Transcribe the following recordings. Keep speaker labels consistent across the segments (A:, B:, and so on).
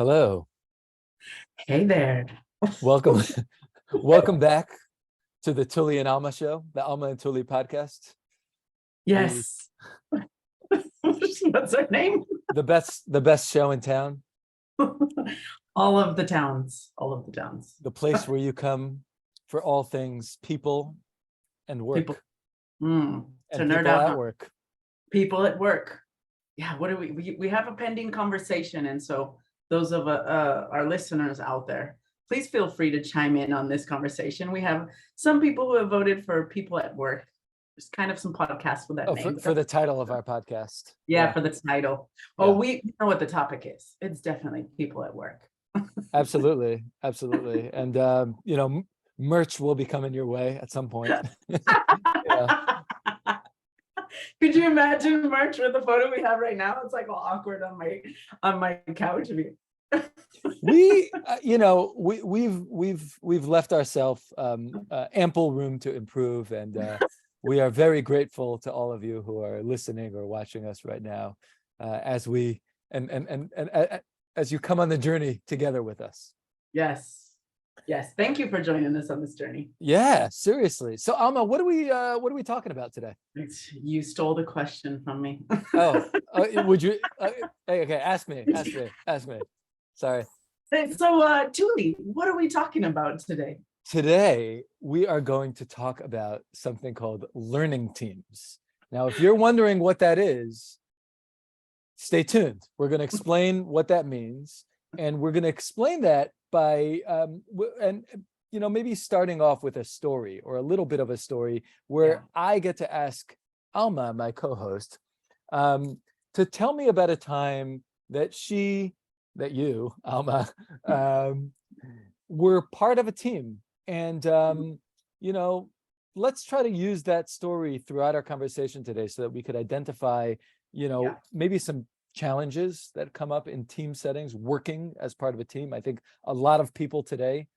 A: Hello.
B: Hey there.
A: Welcome. Welcome back to the Tuli and Alma show, the Alma and Tuli podcast.
B: Yes. What's her name?
A: The best show in town,
B: All of the towns. All of the towns.
A: the place where you come for all things people and work.
B: People. To
A: and
B: nerd
A: people
B: out
A: at
B: on
A: work.
B: people at work. Yeah, what do we have a pending conversation, and so those of our listeners out there, please feel free to chime in on this conversation. We have some people who have voted for people at work. There's kind of some podcasts with that
A: Oh,
B: name.
A: for the title of our podcast.
B: Yeah, for the title. Oh,
A: Yeah.
B: we know what the topic is. It's definitely people at work.
A: Absolutely. And merch will be coming your way at some point. Yeah.
B: Could you imagine merch with the photo we have right now? It's like all awkward on my couch.
A: We've left ourselves ample room to improve, and we are very grateful to all of you who are listening or watching us right now, as we as you come on the journey together with us.
B: Yes. Thank you for joining us on this journey.
A: Yeah, seriously. So Alma, what are we talking about today?
B: You stole the question from me.
A: Would you? Okay, ask me. Sorry.
B: So, Tuli, what are we talking about today?
A: Today, we are going to talk about something called learning teams. Now, if you're wondering what that is, stay tuned. We're going to explain what that means, and we're going to explain that by maybe starting off with a story or a little bit of a story where I get to ask Alma, my co-host, to tell me about a time that you, Alma, were part of a team. And, let's try to use that story throughout our conversation today so that we could identify, maybe some challenges that come up in team settings, working as part of a team. I think a lot of people today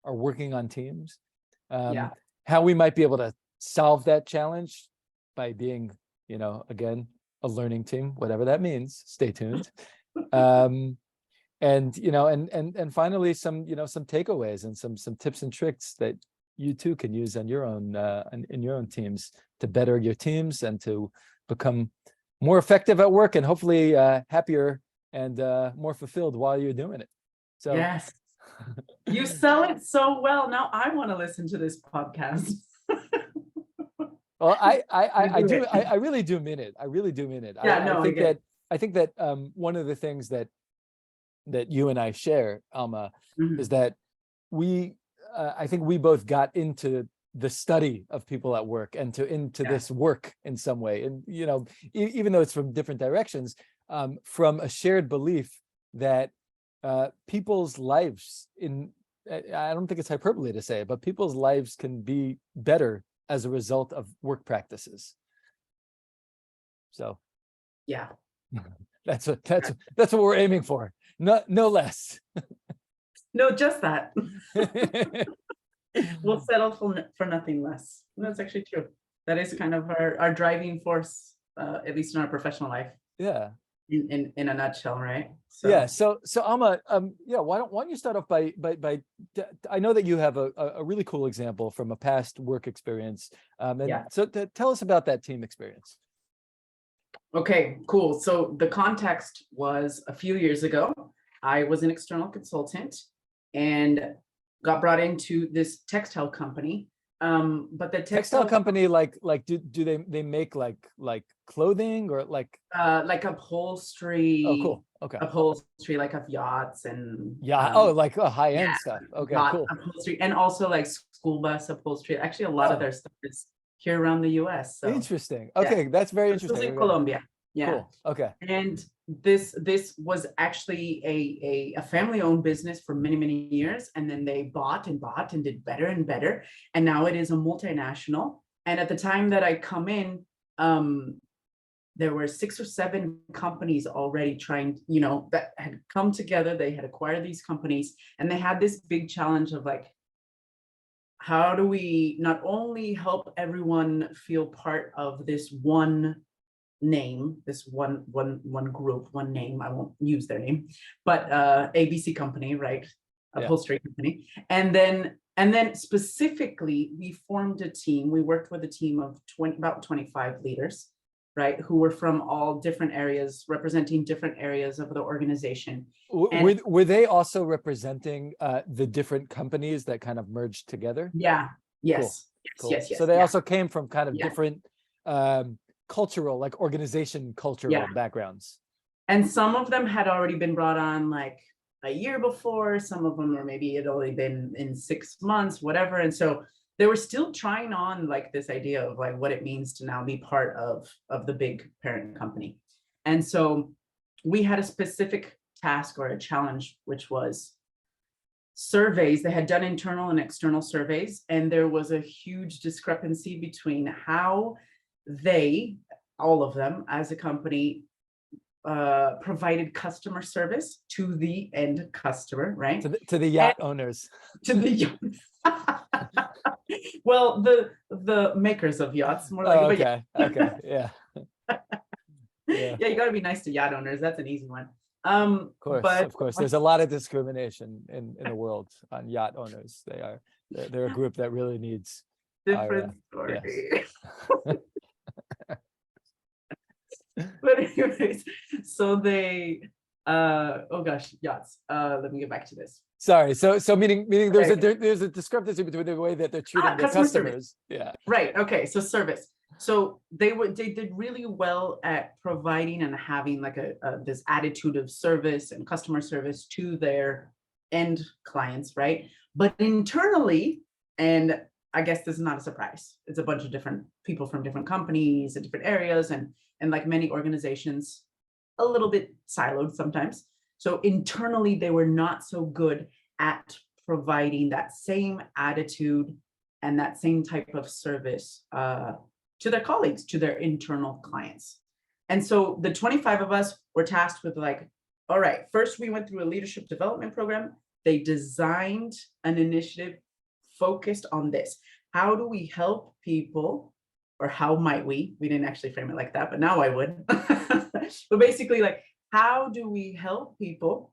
A: are working on teams. How we might be able to solve that challenge by being, again, a learning team, whatever that means. Stay tuned. And finally some takeaways and some tips and tricks that you too can use on your own in your own teams to better your teams and to become more effective at work and hopefully happier and more fulfilled while you're doing it. So
B: yes, you sell it so well. Now I want to listen to this podcast.
A: Well, I really do mean it. Yeah, I think that one of the things that you and I share, Alma, is that I think we both got into the study of people at work and into this work in some way. And, even though it's from different directions, from a shared belief that people's lives I don't think it's hyperbole to say it, but people's lives can be better as a result of work practices. So,
B: yeah,
A: that's what we're aiming for. No less.
B: No, just that. We'll settle for nothing less. That's actually true. That is kind of our driving force, at least in our professional life.
A: Yeah.
B: In a nutshell, right?
A: So. Yeah. So Alma, why don't you start off by I know that you have a really cool example from a past work experience. So tell us about that team experience.
B: Okay, cool. So the context was a few years ago. I was an external consultant and got brought into this textile company. But the
A: textile company, do they make like clothing or like
B: upholstery?
A: Oh, cool. Okay.
B: Upholstery, like of yachts and
A: like high-end stuff. Okay, cool.
B: Upholstery, and also like school bus upholstery. Actually, a lot of their stuff is here around the US. So.
A: Interesting. Okay, that's very interesting.
B: This was in Colombia. Yeah.
A: Cool. Okay.
B: And this was actually a family-owned business for many years, and then they bought and did better and better, and now it is a multinational. And at the time that I come in, there were 6 or 7 companies already trying, that had come together. They had acquired these companies, and they had this big challenge of like, how do we not only help everyone feel part of this one name, this one group, one name, I won't use their name, but ABC company, right? Upholstery company. And then specifically, we formed a team. We worked with a team of about 25 leaders, right? Who were from all different areas, representing different areas of the organization.
A: Were they also representing the different companies that kind of merged together?
B: Yeah. Yes.
A: Cool. Cool.
B: Yes.
A: So they also came from kind of different cultural, like organization cultural backgrounds.
B: And some of them had already been brought on like a year before. Some of them, or maybe it had only been in 6 months, whatever. And so they were still trying on like this idea of like what it means to now be part of the big parent company. And so we had a specific task or a challenge, which was surveys. They had done internal and external surveys, and there was a huge discrepancy between how they, all of them as a company, provided customer service to the end customer, right?
A: To the yacht owners.
B: To the yacht. Well, the makers of yachts, more like.
A: Okay. Yeah.
B: Yeah, you got to be nice to yacht owners. That's an easy one.
A: Of course. There's a lot of discrimination in the world on yacht owners. They're a group that really needs
B: different story. Yes. But anyways, so they oh gosh, yachts. Let me get back to this.
A: Sorry. So meaning there's a discrepancy between the way that they're treating their customers. Service. Yeah.
B: Right. Okay. So service. So they did really well at providing and having like this attitude of service and customer service to their end clients, right? But internally, and I guess this is not a surprise, it's a bunch of different people from different companies and different areas, and like many organizations, a little bit siloed sometimes. So internally, they were not so good at providing that same attitude and that same type of service to their colleagues, to their internal clients. And so the 25 of us were tasked with like, all right, first we went through a leadership development program. They designed an initiative focused on this. How do we help people, or how might we didn't actually frame it like that, but now I would. But basically, like, how do we help people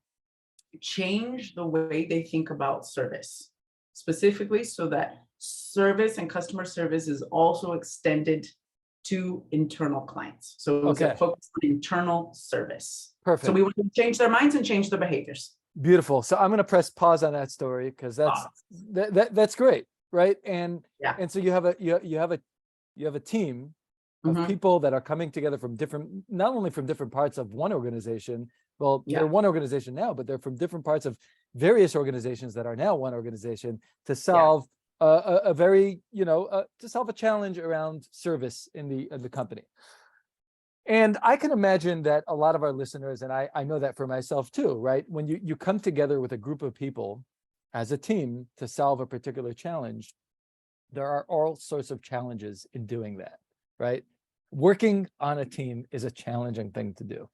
B: change the way they think about service, specifically so that service and customer service is also extended to internal clients. So it was a focus on internal service.
A: Perfect.
B: So we want to change their minds and change their behaviors.
A: Beautiful. So I'm going to press pause on that story because that's great, right? And so you have a team of people that are coming together from not only from different parts of one organization. Well, they're one organization now, but they're from different parts of various organizations that are now one organization to solve a very, to solve a challenge around service in the company. And I can imagine that a lot of our listeners, and I know that for myself too, right? When you come together with a group of people as a team to solve a particular challenge, there are all sorts of challenges in doing that, right? Working on a team is a challenging thing to do.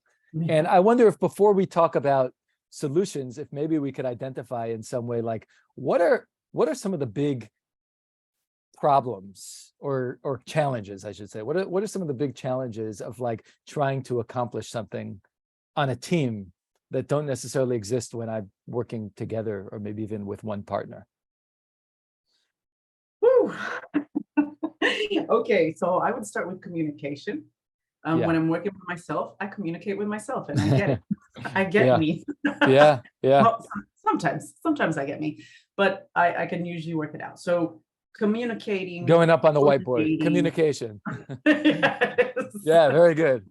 A: And I wonder if before we talk about solutions, if maybe we could identify in some way, like what are some of the big problems or challenges, I should say. What are some of the big challenges of like trying to accomplish something on a team that don't necessarily exist when I'm working together or maybe even with one partner?
B: Woo. Okay, so I would start with communication. When I'm working with myself, I communicate with myself and I get it. I get me.
A: Yeah.
B: Well, sometimes I get me, but I can usually work it out. So communicating.
A: Going up on the whiteboard, communication.
B: Yes.
A: Yeah, very good.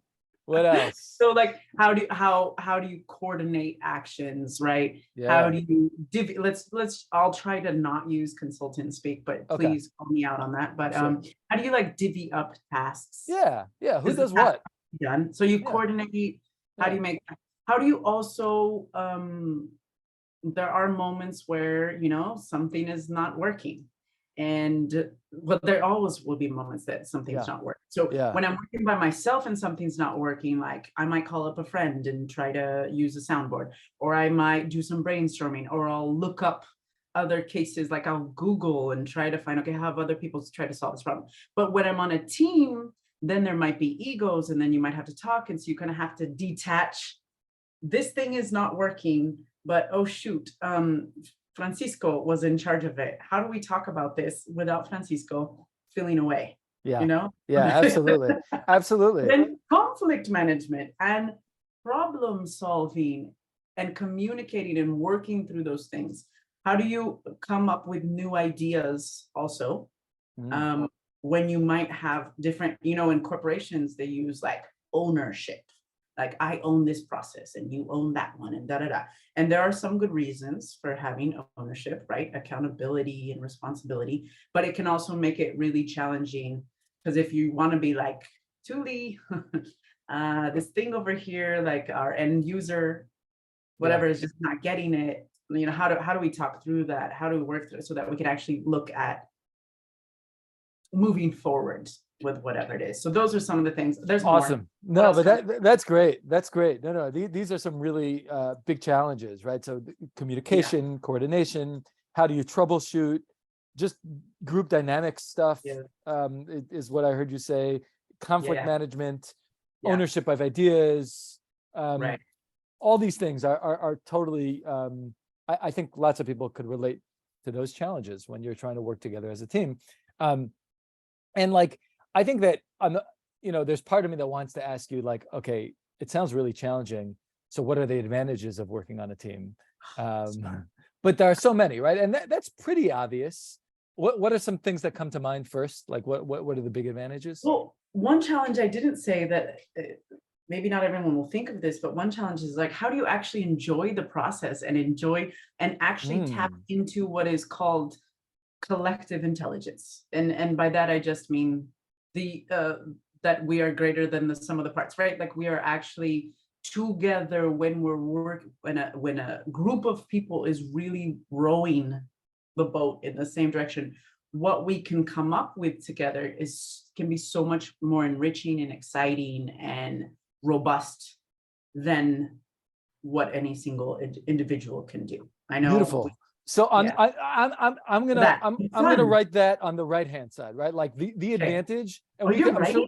A: What else?
B: So like, how do you coordinate actions, right?
A: Yeah.
B: How do you I'll try to not use consultant speak, but please call me out on that. But
A: Sure.
B: How do you like divvy up tasks?
A: Yeah. Who does what?
B: Done. So you coordinate. How do you also there are moments where something is not working. And there always will be moments that something's not working. So when I'm working by myself and something's not working, like I might call up a friend and try to use a soundboard, or I might do some brainstorming, or I'll look up other cases, like I'll Google and try to find, how have other people try to solve this problem. But when I'm on a team, then there might be egos, and then you might have to talk. And so you kind of have to detach. This thing is not working, but oh shoot, Francisco was in charge of it. How do we talk about this without Francisco feeling away?
A: Yeah.
B: You know?
A: Yeah, absolutely. Absolutely.
B: Then conflict management and problem solving and communicating and working through those things. How do you come up with new ideas also? When you might have different, in corporations, they use like ownership. Like, I own this process and you own that one, and da da da. And there are some good reasons for having ownership, right? Accountability and responsibility, but it can also make it really challenging, because if you want to be like, Tuli, this thing over here, like our end user, whatever, is just not getting it. How do we talk through that? How do we work through it so that we can actually look at moving forward with whatever it is? So those are some of the things. There's
A: awesome.
B: More.
A: No, but that's great. That's great. No, these are some really big challenges, right? So communication, coordination, how do you troubleshoot, just group dynamics stuff, is what I heard you say, conflict management, ownership of ideas,
B: right.
A: All these things are totally, I think lots of people could relate to those challenges when you're trying to work together as a team. And like, I think that there's part of me that wants to ask you, like, okay, it sounds really challenging. So what are the advantages of working on a team? But there are so many, right? And that's pretty obvious. What are some things that come to mind first? Like what are the big advantages?
B: Well, one challenge I didn't say that maybe not everyone will think of this, but one challenge is like, how do you actually enjoy the process and actually tap into what is called collective intelligence? And by that, I just mean that we are greater than the sum of the parts, right? Like, we are actually together when when a group of people is really rowing the boat in the same direction. What we can come up with together can be so much more enriching and exciting and robust than what any single individual can do. I know.
A: Beautiful. So I'm gonna write that on the right hand side, right? Like the advantage. And I'm sure,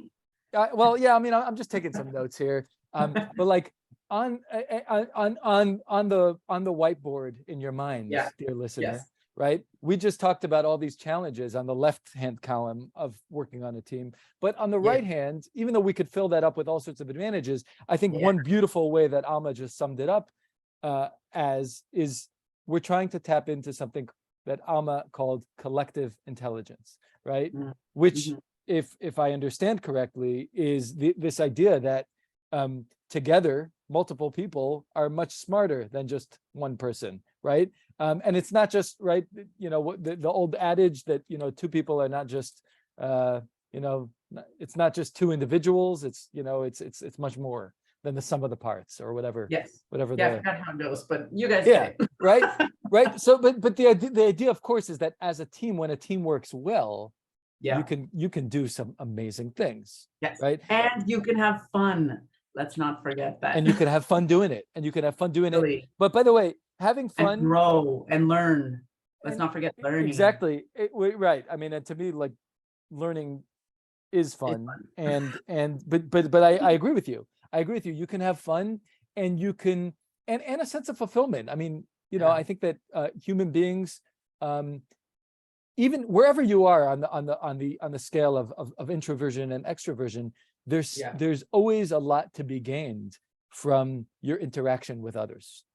A: well, yeah. I mean, I'm just taking some notes here. But like on the whiteboard in your mind, dear listener, right? We just talked about all these challenges on the left-hand column of working on a team, but on the right hand, even though we could fill that up with all sorts of advantages, I think one beautiful way that Alma just summed it up as is, we're trying to tap into something that Alma called collective intelligence, right? Which, if I understand correctly, is this idea that together, multiple people are much smarter than just one person, right? And it's not just, right, the old adage that, two people are not just, it's not just two individuals, it's much more than the sum of the parts, or whatever. Whatever.
B: I forgot how it goes, but you guys get it.
A: Right. So, but the idea, of course, is that as a team, when a team works well, you can do some amazing things. Right.
B: And you can have fun. Let's not forget that.
A: And you can have fun doing it. It. But by the way, having fun,
B: and grow and learn. Let's not forget learning.
A: Exactly. Right. I mean, and to me, like, learning is fun. But I agree with you. You can have fun, and you can, and a sense of fulfillment. I mean, I think that human beings, even wherever you are on the scale of introversion and extroversion, there's always a lot to be gained from your interaction with others,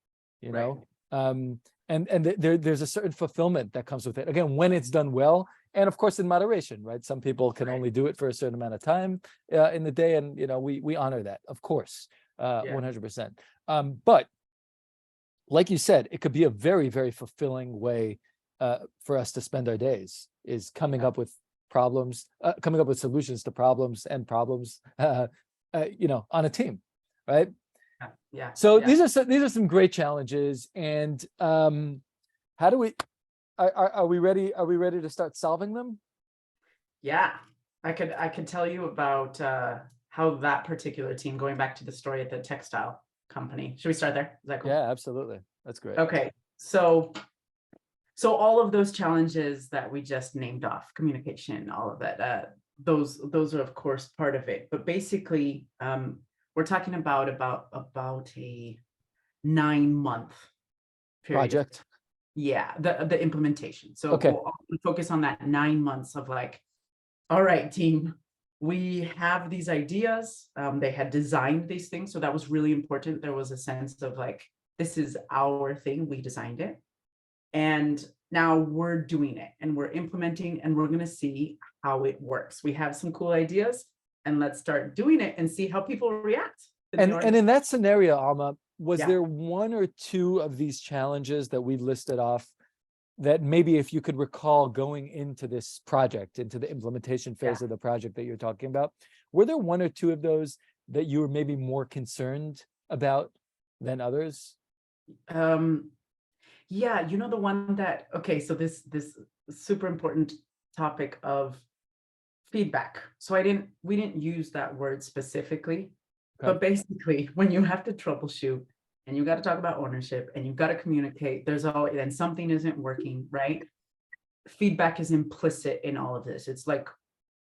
A: and there's a certain fulfillment that comes with it, again, when it's done well, and of course in moderation, right? Some people can only do it for a certain amount of time in the day, and we honor that, of course, 100%. But like you said, it could be a very, very fulfilling way for us to spend our days, is coming up with problems, coming up with solutions to problems and problems, on a team, right? So these are some great challenges, and how do we? Are we ready? Are we ready to start solving them?
B: Yeah, I could tell you about how that particular team, going back to the story at the textile company. Should we start there? Is that cool?
A: Yeah, absolutely. That's great.
B: Okay, so all of those challenges that we just named off, communication, all of that, those are of course part of it. But basically, we're talking about a 9-month period.
A: Project.
B: Yeah, the implementation. So
A: Okay.
B: we'll focus on that 9 months of like, all right, team, we have these ideas. They had designed these things, so that was really important. There was a sense of like, this is our thing, we designed it, and now we're doing it and we're implementing, and we're going to see how it works. We have some cool ideas, and let's start doing it and see how people react.
A: And in that scenario, Alma, was
B: Yeah.
A: there one or two of these challenges that we listed off that maybe if you could recall going into this project, into the implementation phase of the project that you're talking about, were there one or two of those that you were maybe more concerned about than others?
B: Yeah, you know, the one that, okay, so this super important topic of feedback. So we didn't use that word specifically, but basically when you have to troubleshoot and you got to talk about ownership and you've got to communicate, there's always, and something isn't working, right? Feedback is implicit in all of this. It's like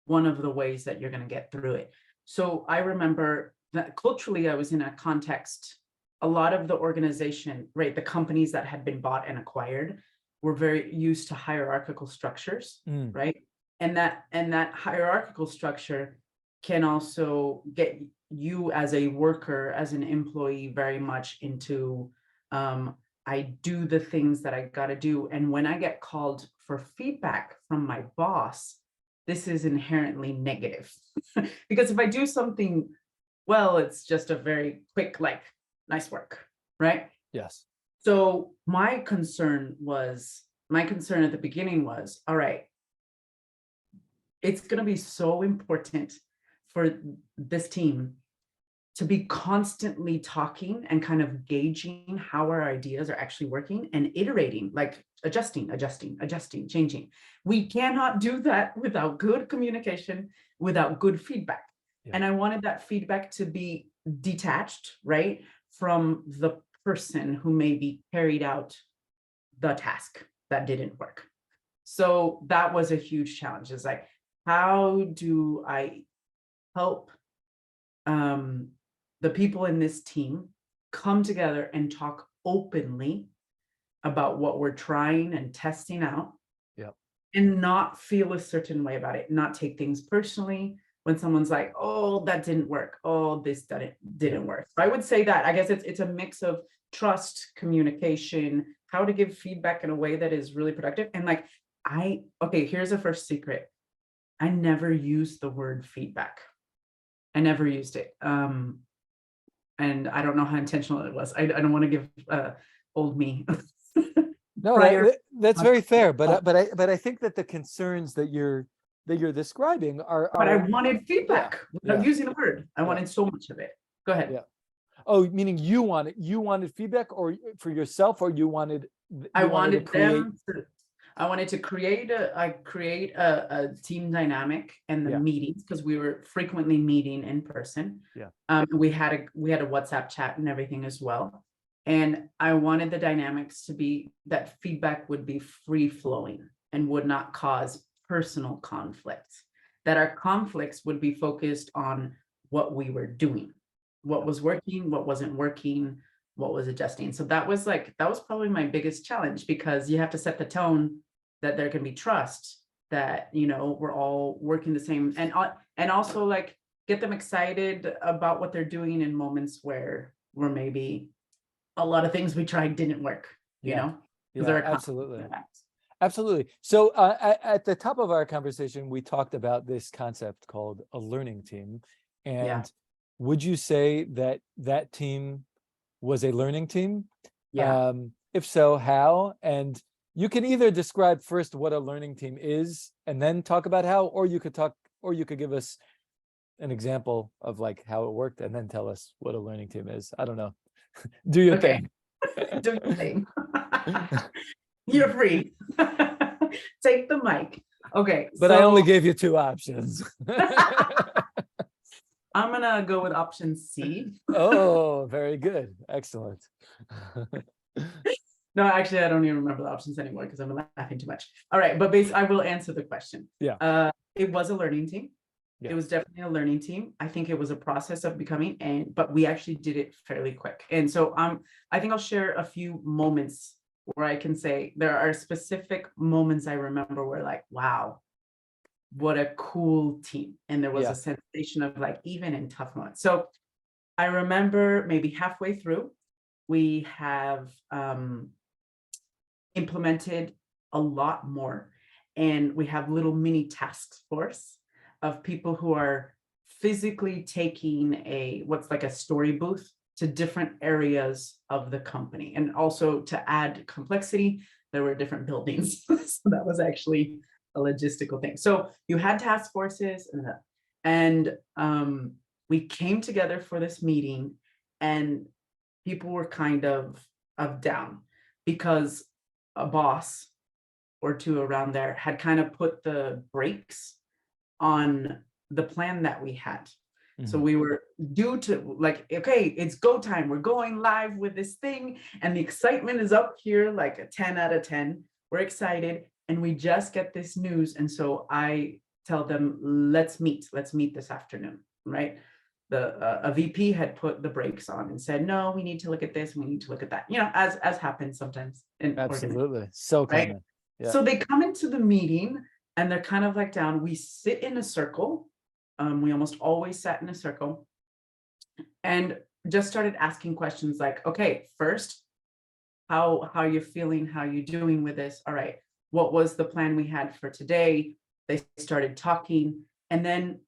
B: one of the ways that you're going to get through it. So I remember that culturally, I was in a context, a lot of the organization, right, the companies that had been bought and acquired were very used to hierarchical structures, right? And that hierarchical structure can also get you as a worker, as an employee, very much into, I do the things that I got to do. And when I get called for feedback from my boss, this is inherently negative. Because if I do something well, it's just a very quick, like, nice work, right?
A: Yes.
B: So my concern at the beginning was, all right, it's going to be so important for this team to be constantly talking and kind of gauging how our ideas are actually working and iterating, like adjusting, changing. We cannot do that without good communication, without good feedback. Yeah. And I wanted that feedback to be detached, right, from the person who maybe carried out the task that didn't work. So that was a huge challenge. It's like, how do I help the people in this team come together and talk openly about what we're trying and testing out, and not feel a certain way about it, not take things personally when someone's like, oh, that didn't work, oh, this didn't work. So I would say that, I guess it's a mix of trust, communication, how to give feedback in a way that is really productive. And like, okay, here's a first secret. I never used the word feedback. I never used it. And I don't know how intentional it was. I don't want to give old me.
A: No, that's very fair. But I think that the concerns that you're describing are.
B: But I wanted feedback without using a word. I wanted so much of it. Go ahead.
A: Yeah. Oh, meaning you wanted feedback, or for yourself, or you wanted.
B: I wanted to create a team dynamic and the meetings, because we were frequently meeting in person. Yeah. We had a WhatsApp chat and everything as well. And I wanted the dynamics to be that feedback would be free flowing and would not cause personal conflicts, that our conflicts would be focused on what we were doing, what was working, what wasn't working, what was adjusting. So that was probably my biggest challenge, because you have to set the tone that there can be trust, that, you know, we're all working the same, and also like get them excited about what they're doing in moments where maybe a lot of things we tried didn't work, you know?
A: Absolutely. So at the top of our conversation, we talked about this concept called a learning team. And would you say that team was a learning team? Yeah. If so, how? And you can either describe first what a learning team is and then talk about how, or you could give us an example of like how it worked and then tell us what a learning team is. I don't know. Do your thing.
B: Do your thing. You're free. Take the mic. Okay.
A: But I only gave you 2 options.
B: I'm gonna go with option C.
A: Oh, very good. Excellent.
B: No, actually, I don't even remember the options anymore because I'm laughing too much. All right, but I will answer the question.
A: Yeah.
B: It was a learning team. It was definitely a learning team. I think it was a process of becoming, but we actually did it fairly quick. And so I think I'll share a few moments where I can say there are specific moments I remember where like, wow, what a cool team. And there was a sensation of like, even in tough moments. So I remember maybe halfway through, we have implemented a lot more. And we have little mini task force of people who are physically taking what's like a story booth to different areas of the company. And also to add complexity, there were different buildings. So that was actually a logistical thing. So you had task forces and we came together for this meeting and people were kind of down because a boss or two around there had kind of put the brakes on the plan that we had. So we were due to like, okay, it's go time. We're going live with this thing. And the excitement is up here, like a 10 out of 10. We're excited. And we just get this news. And so I tell them, let's meet this afternoon, right? A VP had put the brakes on and said, no, we need to look at this. We need to look at that, as happens sometimes in
A: absolutely. So common.
B: Right? Yeah. So they come into the meeting and they're kind of like down. We sit in a circle. We almost always sat in a circle and just started asking questions like, okay, first, how are you feeling? How are you doing with this? All right. What was the plan we had for today? They started talking. And then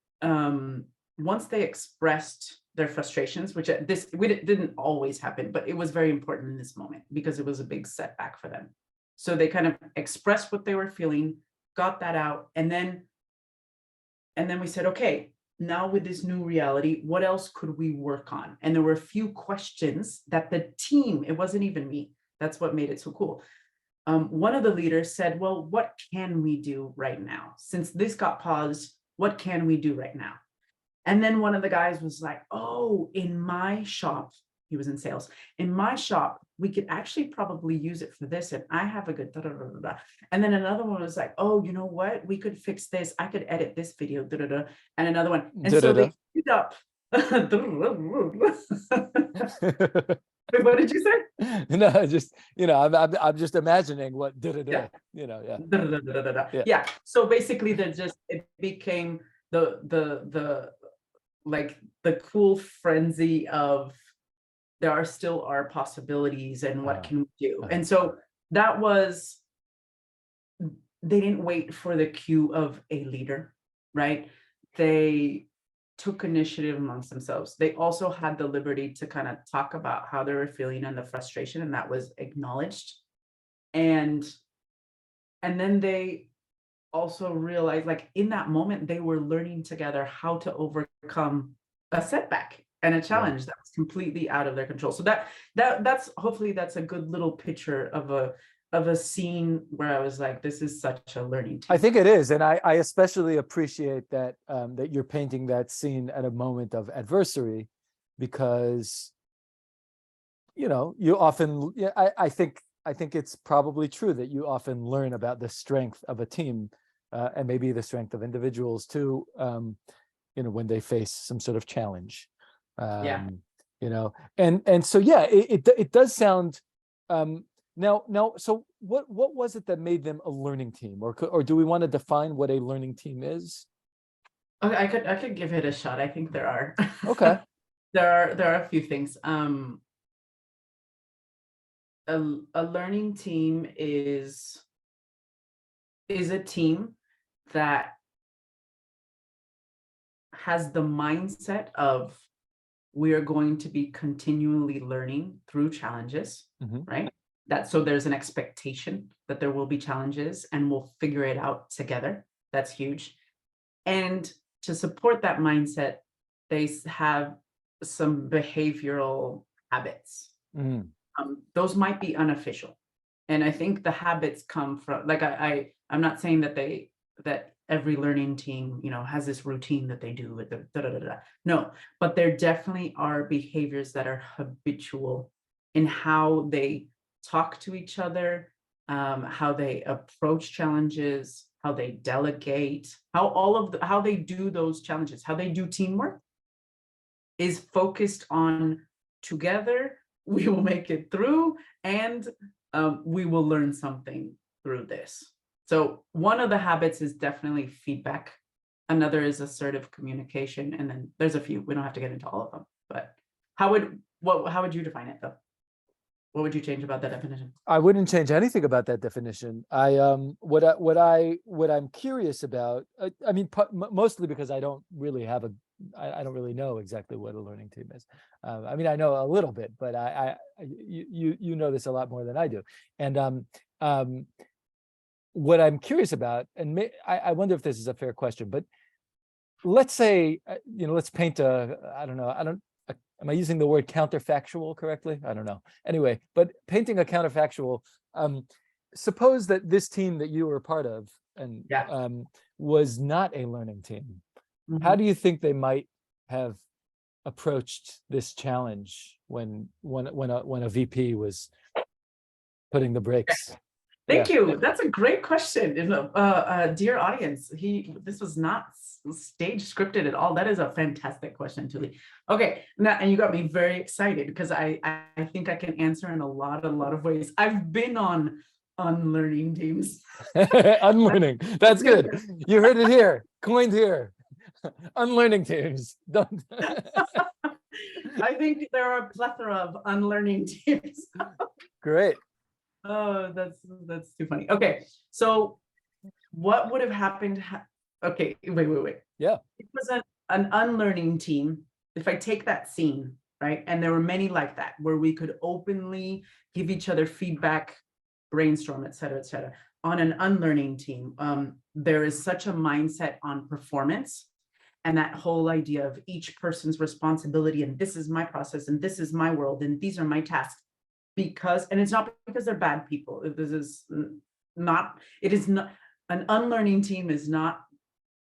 B: once they expressed their frustrations, which didn't always happen, but it was very important in this moment because it was a big setback for them. So they kind of expressed what they were feeling, got that out, and then we said, okay, now with this new reality, what else could we work on? And there were a few questions that the team, it wasn't even me, that's what made it so cool. One of the leaders said, well, what can we do right now? Since this got paused, what can we do right now? And then one of the guys was like, oh, in my shop, he was in sales, in my shop, we could actually probably use it for this. And I have a good da, da, da, da. And then another one was like, oh, you know what? We could fix this. I could edit this video. Da, da, da. And another one. And so they queued up. Wait, what did you say?
A: No, just, I'm just imagining what yeah.
B: Yeah. So basically it became the cool frenzy of there still are possibilities and what can we do? And so that was, they didn't wait for the cue of a leader, right? They took initiative amongst themselves. They also had the liberty to kind of talk about how they were feeling and the frustration, and that was acknowledged. And then they also realized, like in that moment, they were learning together how to overcome a setback and a challenge that was completely out of their control. So that's hopefully that's a good little picture of a scene where I was like, this is such a learning team.
A: I think it is, and I especially appreciate that that you're painting that scene at a moment of adversity, because you often, I think it's probably true that you often learn about the strength of a team and maybe the strength of individuals too, when they face some sort of challenge. And so it does sound now so what was it that made them a learning team, or do we want to define what a learning team is?
B: Okay, I could give it a shot. I think there are.
A: Okay.
B: there are a few things. A learning team is a team that has the mindset of we are going to be continually learning through challenges, right? So there's an expectation that there will be challenges and we'll figure it out together. That's huge. And to support that mindset, they have some behavioral habits. Those might be unofficial. And I think the habits come from, like, I'm not saying that every learning team, has this routine that they do with the No, but there definitely are behaviors that are habitual in how they talk to each other, how they approach challenges, how they delegate, how they do those challenges, how they do teamwork is focused on together, we will make it through, and we will learn something through this. So one of the habits is definitely feedback. Another is assertive communication. And then there's a few, we don't have to get into all of them, but how would you define it though? What would you change about that definition?
A: I wouldn't change anything about that definition. What I'm curious about, I mean, mostly because I don't really have I don't really know exactly what a learning team is. I mean, I know a little bit, but you know this a lot more than I do. And what I'm curious about, and I wonder if this is a fair question, but let's say, let's paint I don't know, am I using the word counterfactual correctly? I don't know. Anyway, but painting a counterfactual, suppose that this team that you were a part of and was not a learning team. Mm-hmm. How do you think they might have approached this challenge when a VP was putting the brakes?
B: Thank you. That's a great question. Dear audience, this was not stage scripted at all. That is a fantastic question, Tuli. Okay, now, and you got me very excited because I think I can answer in a lot of ways. I've been on unlearning teams.
A: Unlearning. That's good. You heard it here. Coined here. Unlearning teams. Don't.
B: I think there are a plethora of unlearning teams.
A: Great.
B: Oh, that's too funny. Okay, so what would have happened? Okay, wait.
A: Yeah.
B: It was an unlearning team. If I take that scene, right, and there were many like that, where we could openly give each other feedback, brainstorm, et cetera, on an unlearning team, there is such a mindset on performance and that whole idea of each person's responsibility, and this is my process, and this is my world, and these are my tasks. And it's not because they're bad people. It is not, an unlearning team is not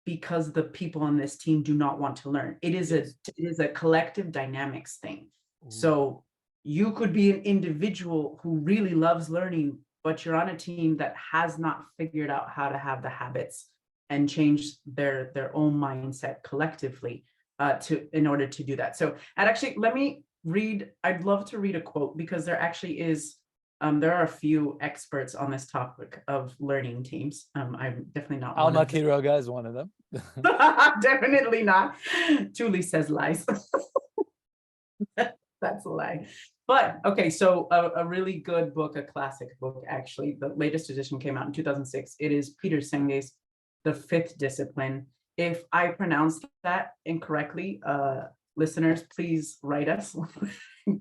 B: because the people on this team do not want to learn. It is a collective dynamics thing. So you could be an individual who really loves learning, but you're on a team that has not figured out how to have the habits and change their own mindset collectively in order to do that. So I'd love to read a quote because there actually is, there are a few experts on this topic of learning teams. I'm definitely not
A: Alma Quiroga is one of them.
B: Definitely not. Tuli says lies. That's a lie. But okay, so a really good book, a classic book, actually. The latest edition came out in 2006. It is Peter Senge's The Fifth Discipline. If I pronounced that incorrectly, listeners, please write us,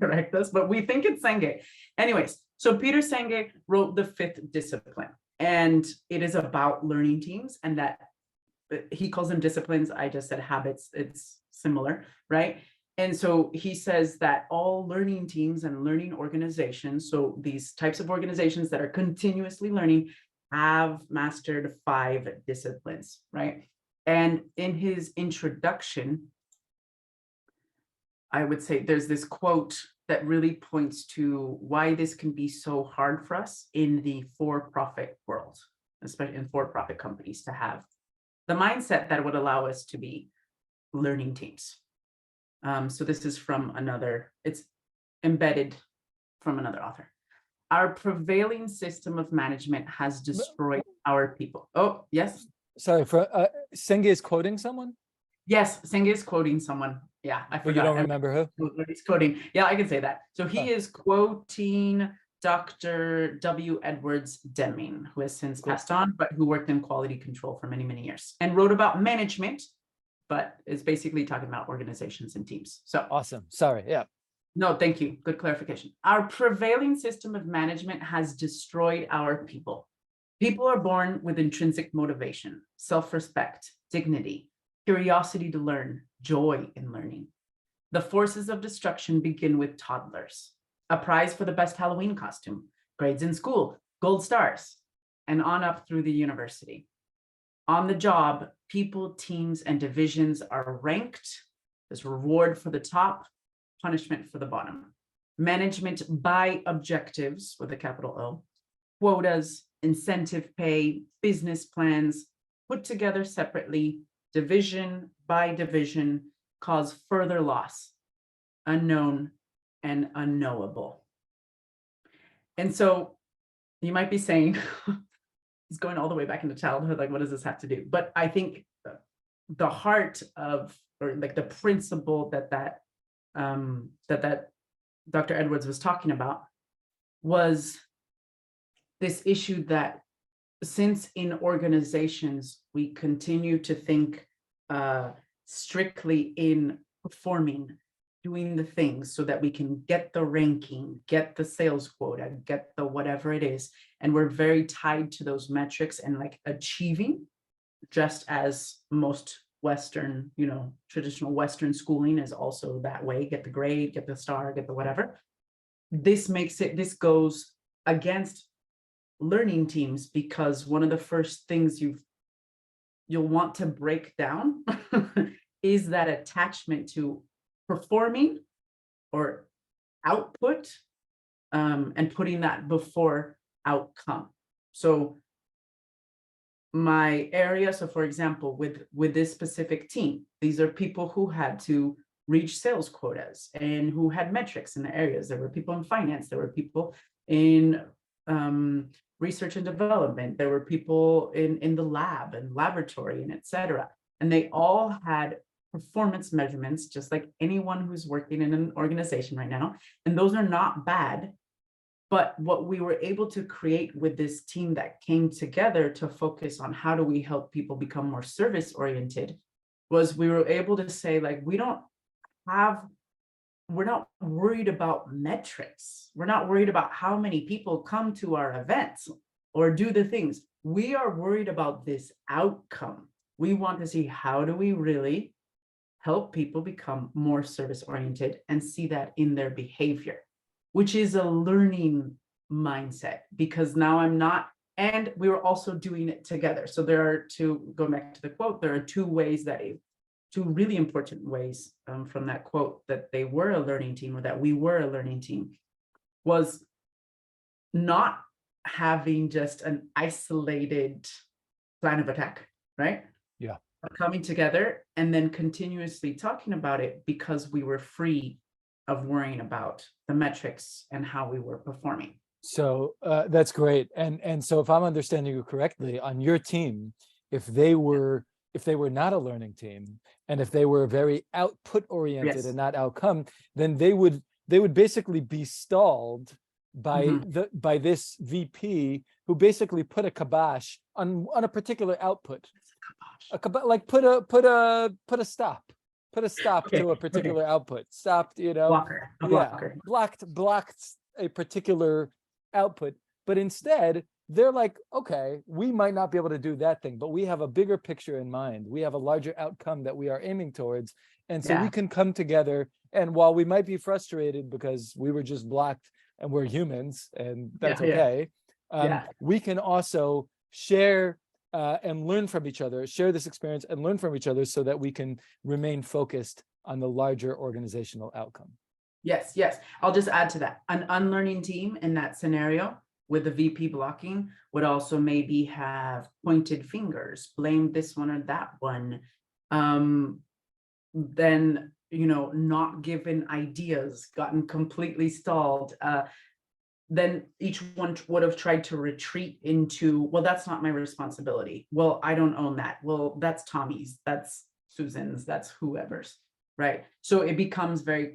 B: correct us, but we think it's Senge. Anyways, so Peter Senge wrote The Fifth Discipline, and it is about learning teams, and that he calls them disciplines. I just said habits. It's similar, right? And so he says that all learning teams and learning organizations, so these types of organizations that are continuously learning, have mastered 5 disciplines, right? And in his introduction, I would say there's this quote that really points to why this can be so hard for us in the for-profit world, especially in for-profit companies, to have the mindset that would allow us to be learning teams. So this is from it's embedded from another author. Our prevailing system of management has destroyed our people. Oh, yes.
A: Sorry, Senge is quoting someone?
B: Yes, Senge is quoting someone. Yeah, I forgot.
A: But you don't remember who?
B: He's quoting. Yeah, I can say that. So he is quoting Dr. W. Edwards Deming, who has since passed on, but who worked in quality control for many, many years and wrote about management, but is basically talking about organizations and teams. So
A: awesome. Sorry. Yeah.
B: No, thank you. Good clarification. Our prevailing system of management has destroyed our people. People are born with intrinsic motivation, self-respect, dignity, curiosity to learn, joy in learning. The forces of destruction begin with toddlers. A prize for the best Halloween costume, grades in school, gold stars, and on up through the university. On the job, people, teams, and divisions are ranked. There's reward for the top, punishment for the bottom. Management by objectives, with a capital O, quotas, incentive pay, business plans, put together separately, division by division, cause further loss, unknown and unknowable. And so you might be saying, he's going all the way back into childhood, like, what does this have to do? But I think the heart of, or like the principle that Dr. Edwards was talking about was this issue that since in organizations we continue to think strictly in performing, doing the things so that we can get the ranking, get the sales quota, get the whatever it is, and we're very tied to those metrics and like achieving, just as most Western, traditional Western schooling is also that way, get the grade, get the star, get the whatever. This goes against learning teams, because one of the first things you'll want to break down is that attachment to performing or output, and putting that before outcome. So my area, so for example, with this specific team, these are people who had to reach sales quotas and who had metrics in the areas. There were people in finance, there were people in research and development, there were people in the lab and laboratory and etc. And they all had performance measurements, just like anyone who's working in an organization right now. And those are not bad. But what we were able to create with this team that came together to focus on how do we help people become more service oriented was we were able to say, like, we're not worried about metrics. We're not worried about how many people come to our events or do the things. We are worried about this outcome. We want to see, how do we really help people become more service oriented and see that in their behavior, which is a learning mindset, because now I'm not, and we were also doing it together. So there are going back to the quote, there are two really important ways from that quote that they were a learning team, or that we were a learning team, was not having just an isolated plan of attack, right?
A: Yeah.
B: Coming together and then continuously talking about it, because we were free of worrying about the metrics and how we were performing.
A: So that's great. And so if I'm understanding you correctly, on your team, if they were not a learning team, and if they were very output oriented, yes, and not outcome, then they would basically be stalled by by this VP who basically put a kibosh on a particular output. Like put a stop to a particular output. Stopped,
B: blocker.
A: blocked a particular output. But instead, they're like, okay, we might not be able to do that thing, but we have a bigger picture in mind. We have a larger outcome that we are aiming towards. And so we can come together. And while we might be frustrated because we were just blocked, and we're humans, and that's okay, we can also share and learn from each other, share this experience and learn from each other, so that we can remain focused on the larger organizational outcome.
B: Yes. I'll just add to that. An unlearning team in that scenario with the VP blocking would also maybe have pointed fingers, blamed this one or that one, then, not given ideas, gotten completely stalled. Then each one would have tried to retreat into, well, that's not my responsibility. Well, I don't own that. Well, that's Tommy's, that's Susan's, that's whoever's, right? So it becomes very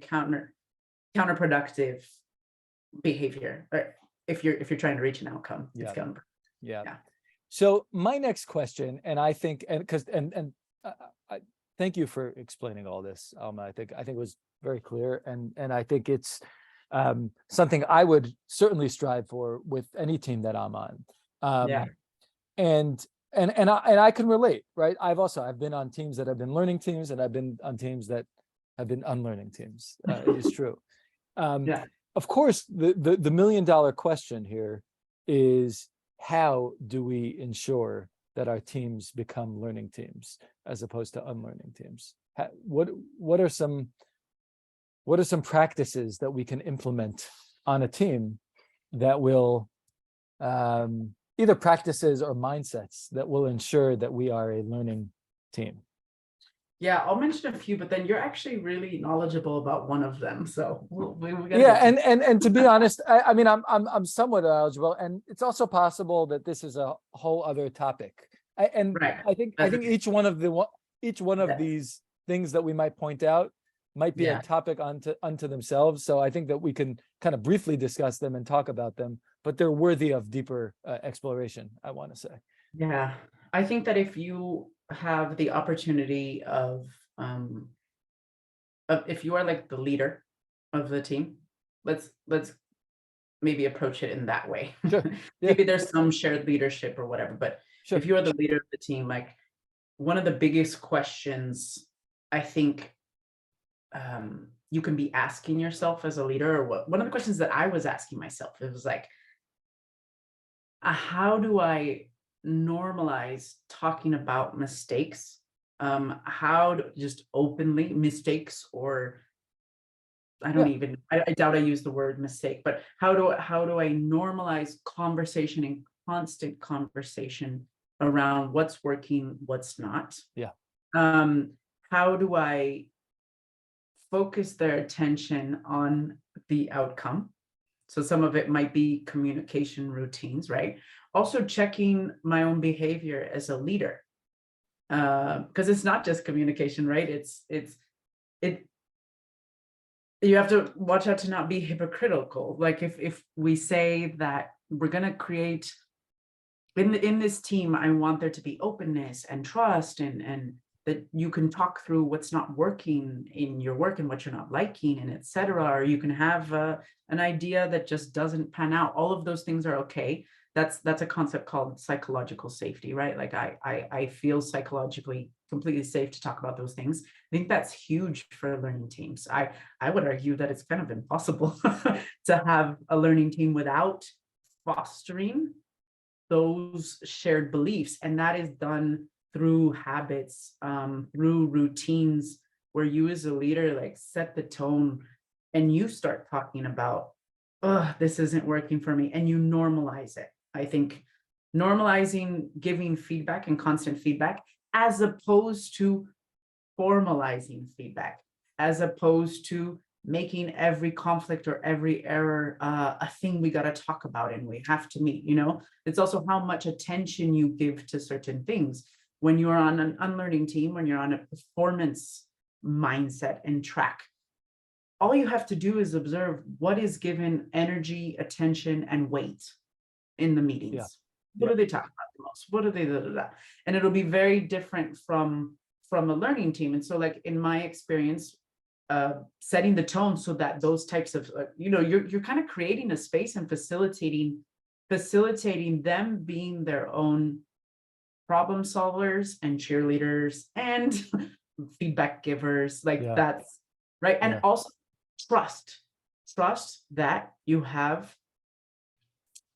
B: counterproductive behavior, right? If you're trying to reach an outcome. It's counterproductive.
A: Yeah. So my next question, and I think, and I thank you for explaining all this, Alma. I think it was very clear, and I think it's something I would certainly strive for with any team that I'm on. And I can relate, right? I've been on teams that have been learning teams, and I've been on teams that have been unlearning teams. It is true. Of course, the $1 million question here is, how do we ensure that our teams become learning teams as opposed to unlearning teams? What are some practices that we can implement on a team that will either practices or mindsets that will ensure that we are a learning team?
B: Yeah, I'll mention a few, but then you're actually really knowledgeable about one of them. So we gotta
A: Yeah,
B: get
A: and to be honest, I mean, I'm somewhat knowledgeable, and it's also possible that this is a whole other topic.
B: right.
A: I think each one of
B: Yes.
A: these things that we might point out might be a
B: Yeah.
A: topic unto themselves. So I think that we can kind of briefly discuss them and talk about them, but they're worthy of deeper exploration, I want to say.
B: Yeah. I think that if you have the opportunity of if you are like the leader of the team, let's maybe approach it in that way.
A: Sure. Yeah.
B: Maybe there's some shared leadership or whatever, but
A: Sure.
B: if you are the leader of the team, like one of the biggest questions I think you can be asking yourself as a leader, or what one of the questions that I was asking myself, it was like, how do I normalize talking about mistakes? How to just openly mistakes, or I don't
A: Yeah.
B: even, I doubt I use the word mistake, but how do I normalize conversation and constant conversation around what's working, what's not?
A: Yeah.
B: Um, how do I focus their attention on the outcome? So some of it might be communication routines, right? Also checking my own behavior as a leader. Because it's not just communication, right? It you have to watch out to not be hypocritical. Like if we say that we're gonna create in this team, I want there to be openness and trust, and that you can talk through what's not working in your work and what you're not liking, and etc. Or you can have an idea that just doesn't pan out. All of those things are okay. That's a concept called psychological safety, right? Like I feel psychologically completely safe to talk about those things. I think that's huge for learning teams. I would argue that it's kind of impossible to have a learning team without fostering those shared beliefs, and that is done through habits, through routines, where you as a leader like set the tone and you start talking about, oh, this isn't working for me, and you normalize it. I think normalizing giving feedback and constant feedback, as opposed to formalizing feedback, as opposed to making every conflict or every error a thing we got to talk about and we have to meet. It's also how much attention you give to certain things. When you're on an unlearning team, when you're on a performance mindset and track, all you have to do is observe what is given energy, attention, and weight in the meetings.
A: Yeah.
B: What do they talk about the most? What do they da, da, da? And it'll be very different from a learning team. And so like in my experience, setting the tone so that those types of you're kind of creating a space and facilitating them being their own problem solvers and cheerleaders and feedback givers, like
A: Yeah.
B: that's right. And
A: Yeah.
B: also trust that you have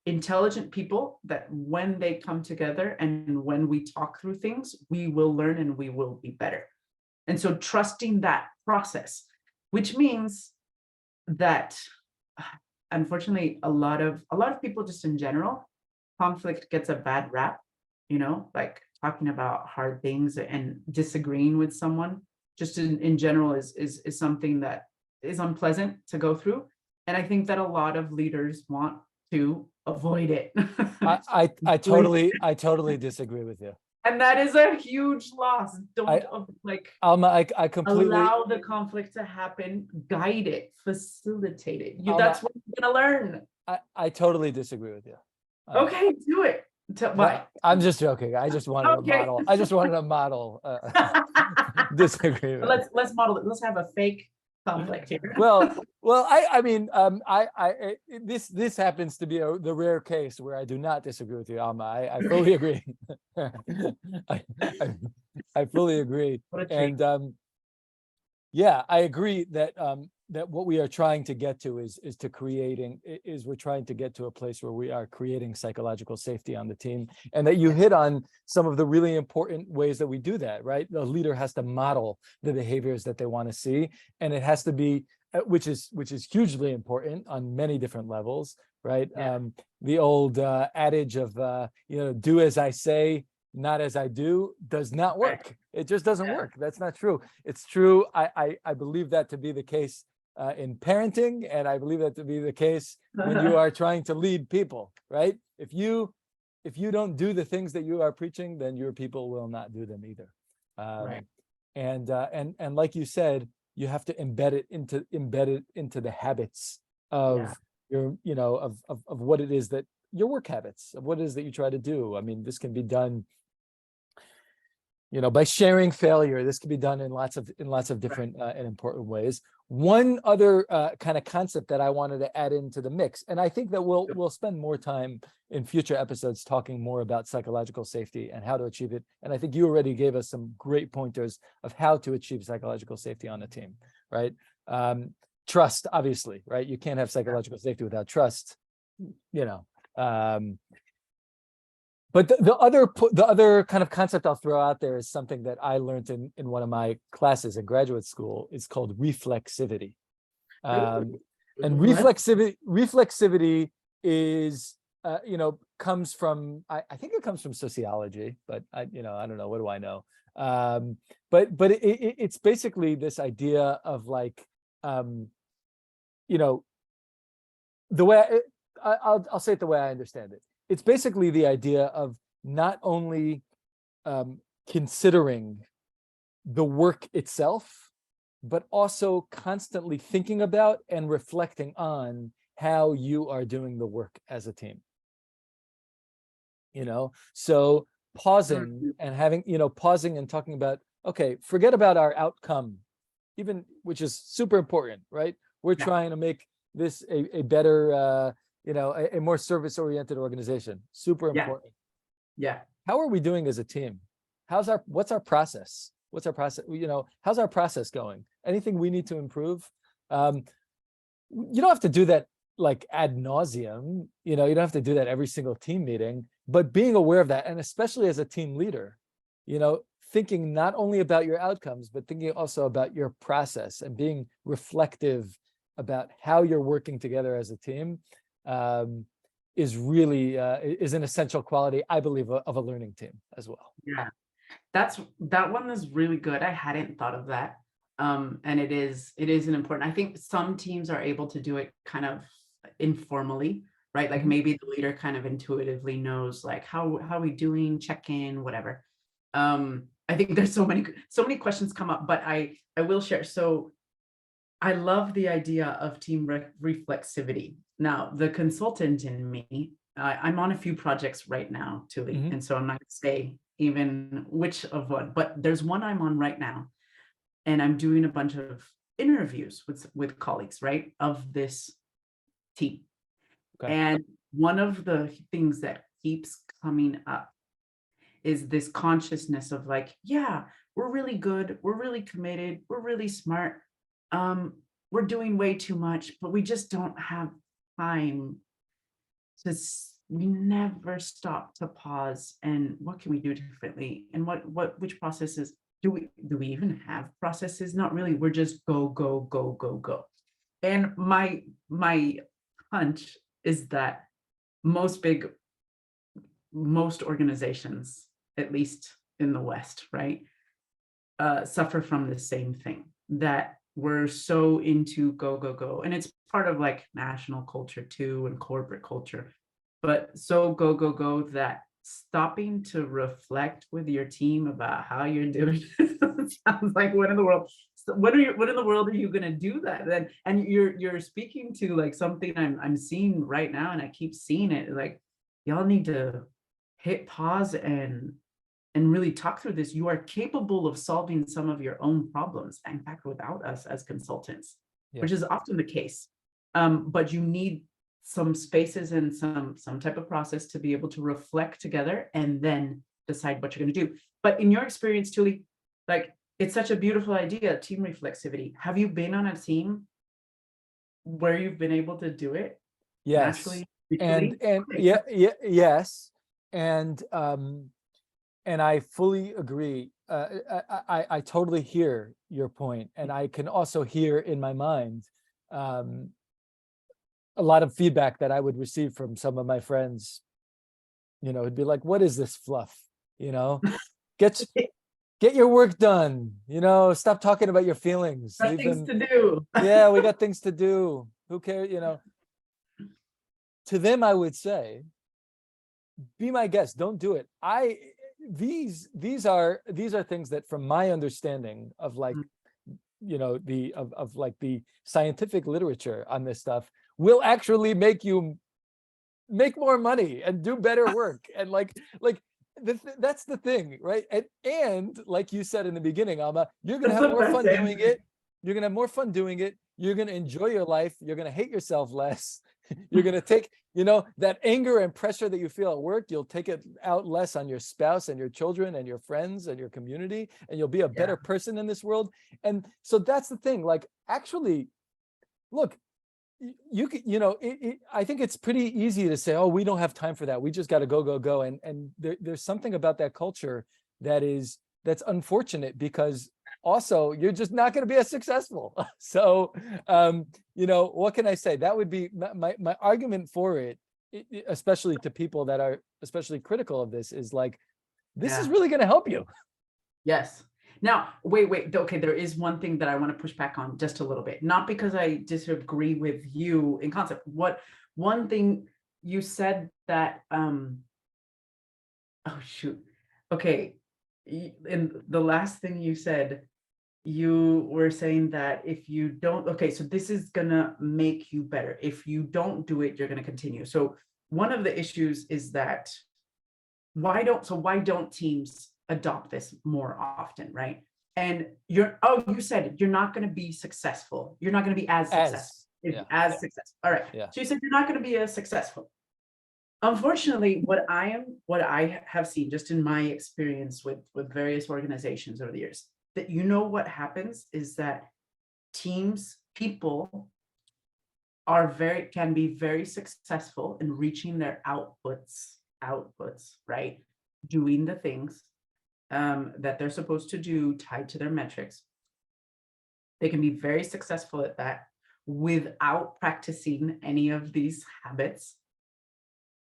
B: intelligent people, that when they come together and when we talk through things, we will learn and we will be better. And so trusting that process, which means that unfortunately a lot of people, just in general, conflict gets a bad rap, like talking about hard things and disagreeing with someone just in general is something that is unpleasant to go through. And I think that a lot of leaders want to avoid it.
A: I totally disagree with you.
B: And that is a huge loss. Don't
A: Alma, I completely
B: allow the conflict to happen, guide it, facilitate it.
A: Alma,
B: That's what you're gonna learn.
A: I totally disagree with you.
B: Okay, do it. Why?
A: I'm just joking. I just wanted a model. I just wanted a model disagreement.
B: Let's model it. Let's have a fake conflict here.
A: Well, I mean, this happens to be the rare case where I do not disagree with you, Alma. I fully agree. I fully agree. And yeah, I agree that that what we are trying to get to is we're trying to get to a place where we are creating psychological safety on the team, and that you hit on some of the really important ways that we do that, right? The leader has to model the behaviors that they want to see, and it has to be, which is hugely important on many different levels, right? The old adage of do as I say, not as I do, does not work. It just doesn't work. That's not true. It's true. I believe that to be the case in parenting, and I believe that to be the case when you are trying to lead people, right? If you don't do the things that you are preaching, then your people will not do them either.
B: Right.
A: And like you said, you have to embed it into the habits of your, of what it is that your work habits, of what it is that you try to do. I mean, this can be done, by sharing failure. This can be done in lots of different and important ways. One other kind of concept that I wanted to add into the mix, and I think that we'll spend more time in future episodes talking more about psychological safety and how to achieve it. And I think you already gave us some great pointers of how to achieve psychological safety on a team, right? Trust, obviously, right? You can't have psychological safety without trust, But the other kind of concept I'll throw out there is something that I learned in one of my classes in graduate school. It's called reflexivity. And reflexivity is, comes from, I think it comes from sociology, but I don't know, what do I know? But it's basically this idea of like, the way I'll say it the way I understand it. It's basically the idea of not only considering the work itself, but also constantly thinking about and reflecting on how you are doing the work as a team. So pausing and having, pausing and talking about, okay, forget about our outcome, even, which is super important, right? We're trying to make this a better, a more service-oriented organization. Super important. How are we doing as a team? What's our process? What's our process? How's our process going? Anything we need to improve? You don't have to do that like ad nauseum. You don't have to do that every single team meeting, but being aware of that, and especially as a team leader, thinking not only about your outcomes, but thinking also about your process and being reflective about how you're working together as a team is really is an essential quality, I believe, of a learning team as well.
B: Yeah, that one is really good. I hadn't thought of that. And it is an important, I think some teams are able to do it kind of informally, right? Like maybe the leader kind of intuitively knows like how are we doing, check in, whatever. I think there's so many questions come up, but I will share. So I love the idea of team reflexivity. Now, the consultant in me, I'm on a few projects right now, Tuli, and so I'm not going to say even which of what, but there's one I'm on right now, and I'm doing a bunch of interviews with colleagues, right, of this team. Okay. And one of the things that keeps coming up is this consciousness of like, yeah, we're really good, we're really committed, we're really smart. We're doing way too much, but we just don't have time we never stop to pause. And what can we do differently? And which processes do we even have processes? Not really. We're just go, go, go, go, go. And my hunch is that most organizations, at least in the West, right, suffer from the same thing, that we're so into go, go, go. And it's part of like national culture too, and corporate culture, but so go, go, go that stopping to reflect with your team about how you're doing sounds like what in the world are you going to do that then? And you're speaking to like something I'm seeing right now, and I keep seeing it, like y'all need to hit pause and really talk through this. You are capable of solving some of your own problems, in fact, without us as consultants, which is often the case. But you need some spaces and some type of process to be able to reflect together and then decide what you're going to do. But in your experience, Tuli, like it's such a beautiful idea, team reflexivity. Have you been on a team where you've been able to do it?
A: Yes.
B: Naturally?
A: And yes. And I fully agree. I totally hear your point, and I can also hear in my mind a lot of feedback that I would receive from some of my friends, it'd be like, what is this fluff? Get your work done, stop talking about your feelings.
B: Got things to do.
A: Yeah, we got things to do. Who cares? To them, I would say, be my guest, don't do it. These are things that, from my understanding of like, the scientific literature on this stuff, will actually make you make more money and do better work. And that's the thing, right? And like you said in the beginning, Alma, you're gonna have more fun doing it. You're gonna have more fun doing it. You're gonna enjoy your life. You're gonna hate yourself less. You're gonna take, that anger and pressure that you feel at work, you'll take it out less on your spouse and your children and your friends and your community, and you'll be a better person in this world. And so that's the thing. Like, actually, look, you could, I think it's pretty easy to say, oh, we don't have time for that. We just got to go. And there's something about that culture that's unfortunate, because also you're just not going to be as successful. So, what can I say? That would be my argument for it, especially to people that are especially critical of this, is like, this is really going to help you.
B: Yes. Now, wait. Okay, there is one thing that I want to push back on just a little bit. Not because I disagree with you in concept. One thing you said that, oh shoot. Okay. In the last thing you said, you were saying that if you don't, okay, so this is gonna make you better. If you don't do it, you're gonna continue. So one of the issues is that why don't teams adopt this more often, right? And you said you're not going to be successful. You're not going to be as successful. As successful. All right. Yeah. So you said you're not going to be as successful. Unfortunately, what I have seen just in my experience with various organizations over the years, that what happens is that people can be very successful in reaching their outputs, right? Doing the things that they're supposed to do, tied to their metrics. They can be very successful at that without practicing any of these habits,